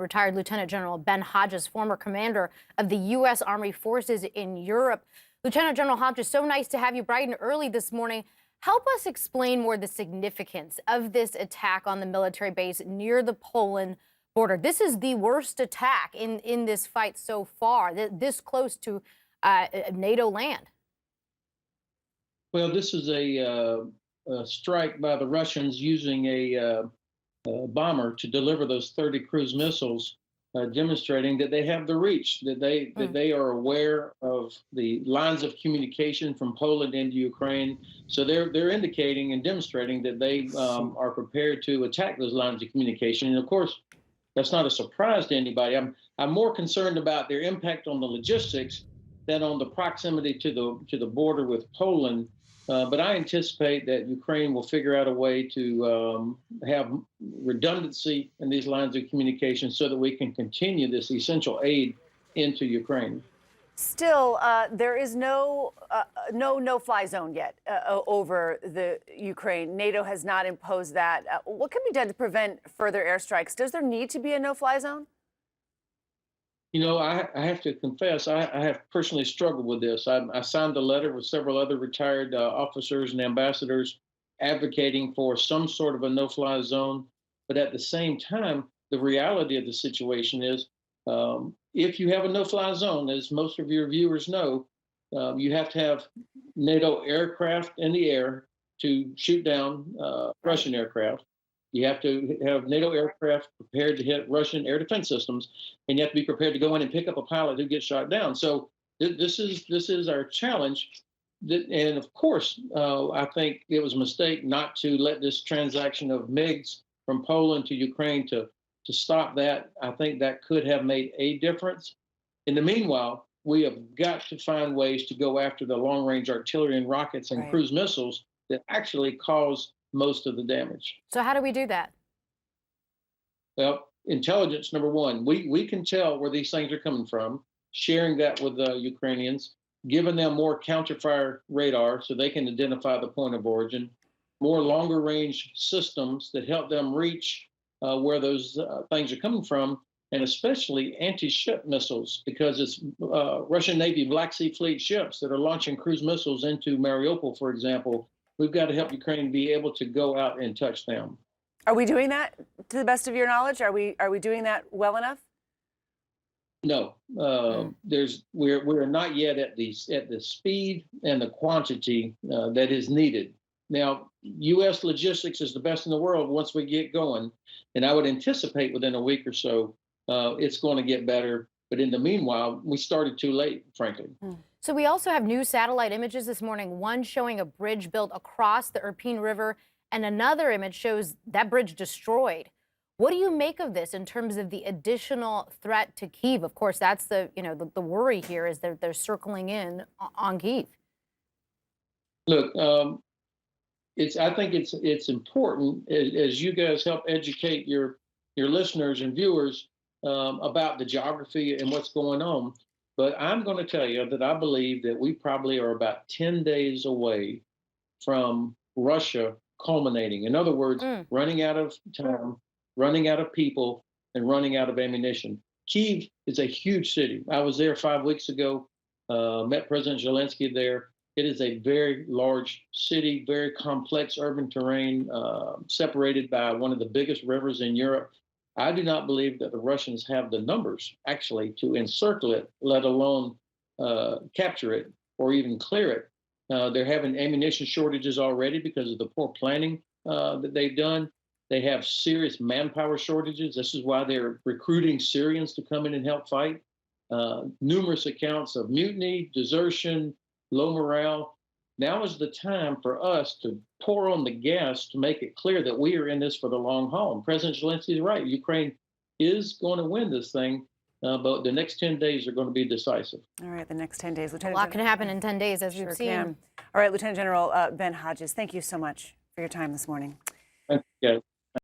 retired Lieutenant General Ben Hodges, former commander of the U.S. Army Forces in Europe. Lieutenant General Hodges, so nice to have you bright and early this morning. Help us explain more the significance of this attack on the military base near the Poland border. This is the worst attack in this fight so far, this close to NATO land. Well, this is a strike by the Russians using a bomber to deliver those 30 cruise missiles, demonstrating that they have the reach, that they are aware of the lines of communication from Poland into Ukraine. So they're indicating and demonstrating that they are prepared to attack those lines of communication. And of course, that's not a surprise to anybody. I'm more concerned about their impact on the logistics than on the proximity to the border with Poland. But I anticipate that Ukraine will figure out a way to have redundancy in these lines of communication so that we can continue this essential aid into Ukraine. Still, there is no-fly zone yet over the Ukraine. NATO has not imposed that. What can be done to prevent further airstrikes? Does there need to be a no-fly zone? You know, I have to confess, I have personally struggled with this. I signed a letter with several other retired officers and ambassadors advocating for some sort of a no-fly zone. But at the same time, the reality of the situation is if you have a no-fly zone, as most of your viewers know, you have to have NATO aircraft in the air to shoot down Russian aircraft. You have to have NATO aircraft prepared to hit Russian air defense systems, and you have to be prepared to go in and pick up a pilot who gets shot down. So this is our challenge. And of course, I think it was a mistake not to let this transaction of MiGs from Poland to Ukraine to stop that. I think that could have made a difference. In the meanwhile, we have got to find ways to go after the long-range artillery and rockets and cruise missiles that actually cause most of the damage. So how do we do that? Well, intelligence, number one. We can tell where these things are coming from, sharing that with the Ukrainians, giving them more counterfire radar so they can identify the point of origin, more longer range systems that help them reach where those things are coming from, and especially anti-ship missiles, because it's Russian Navy Black Sea Fleet ships that are launching cruise missiles into Mariupol, for example. We've got to help Ukraine be able to go out and touch them. Are we doing that to the best of your knowledge? Are we doing that well enough? No, we're not yet at the speed and the quantity that is needed. Now, U.S. logistics is the best in the world once we get going, and I would anticipate within a week or so it's going to get better. But in the meanwhile, we started too late, frankly. So we also have new satellite images this morning, one showing a bridge built across the Irpin River, and another image shows that bridge destroyed. What do you make of this in terms of the additional threat to Kyiv? Of course, that's the worry here is that they're circling in on Kyiv. Look, I think it's important as you guys help educate your listeners and viewers about the geography and what's going on. But I'm going to tell you that I believe that we probably are about 10 days away from Russia culminating. In other words, running out of time, running out of people, and running out of ammunition. Kyiv is a huge city. I was there 5 weeks ago, met President Zelensky there. It is a very large city, very complex urban terrain, separated by one of the biggest rivers in Europe. I do not believe that the Russians have the numbers actually to encircle it, let alone capture it or even clear it. They're having ammunition shortages already because of the poor planning that they've done. They have serious manpower shortages. This is why they're recruiting Syrians to come in and help fight. Numerous accounts of mutiny, desertion, low morale. Now is the time for us to pour on the gas to make it clear that we are in this for the long haul. President Zelensky is right. Ukraine is going to win this thing, but the next 10 days are going to be decisive. All right, the next 10 days. A lot can happen in 10 days, as we've seen. All right, Lieutenant General Ben Hodges, thank you so much for your time this morning. Thank you, guys.